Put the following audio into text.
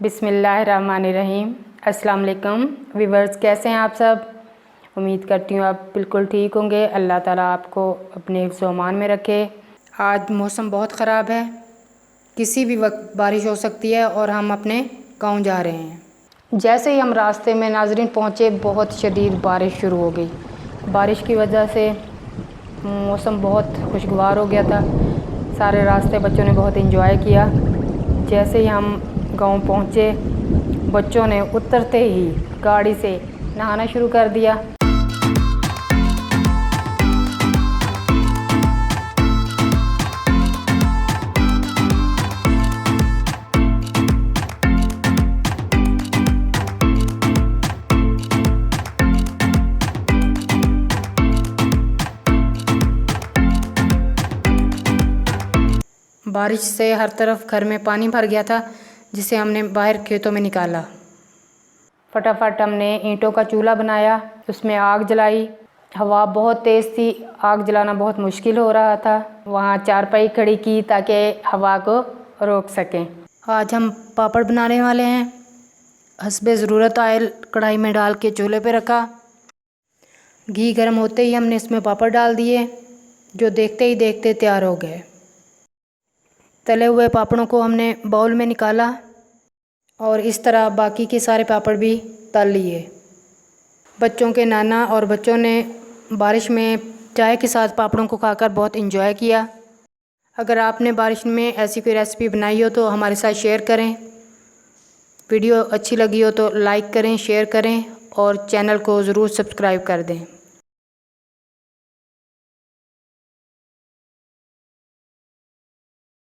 बिस्मिल्लाहिर्रहमानिर्रहीम। अस्सलाम वालेकुम व्यूअर्स, कैसे हैं आप सब। उम्मीद करती हूँ आप बिल्कुल ठीक होंगे। अल्लाह ताला आपको अपने हिफ्ज़ व अमान में रखे। आज मौसम बहुत ख़राब है, किसी भी वक्त बारिश हो सकती है और हम अपने गांव जा रहे हैं। जैसे ही हम रास्ते में नाजरीन पहुँचे, बहुत शदीद बारिश शुरू हो गई। बारिश की वजह से मौसम बहुत खुशगवार हो गया था। सारे रास्ते बच्चों ने बहुत इंजॉय किया। जैसे ही हम गांव पहुँचे, बच्चों ने उतरते ही गाड़ी से नहाना शुरू कर दिया। बारिश से हर तरफ घर में पानी भर गया था, जिसे हमने बाहर खेतों में निकाला। फटाफट हमने ईंटों का चूल्हा बनाया, उसमें आग जलाई। हवा बहुत तेज़ थी, आग जलाना बहुत मुश्किल हो रहा था। वहाँ चारपाई खड़ी की ताकि हवा को रोक सकें। आज हम पापड़ बनाने वाले हैं। हस्बे ज़रूरत ऑयल कढ़ाई में डाल के चूल्हे पे रखा। घी गर्म होते ही हमने इसमें पापड़ डाल दिए, जो देखते ही देखते तैयार हो गए। तले हुए पापड़ों को हमने बाउल में निकाला और इस तरह बाकी के सारे पापड़ भी तल लिए। बच्चों के नाना और बच्चों ने बारिश में चाय के साथ पापड़ों को खाकर बहुत इंजॉय किया। अगर आपने बारिश में ऐसी कोई रेसिपी बनाई हो तो हमारे साथ शेयर करें। वीडियो अच्छी लगी हो तो लाइक करें, शेयर करें और चैनल को ज़रूर सब्सक्राइब कर दें।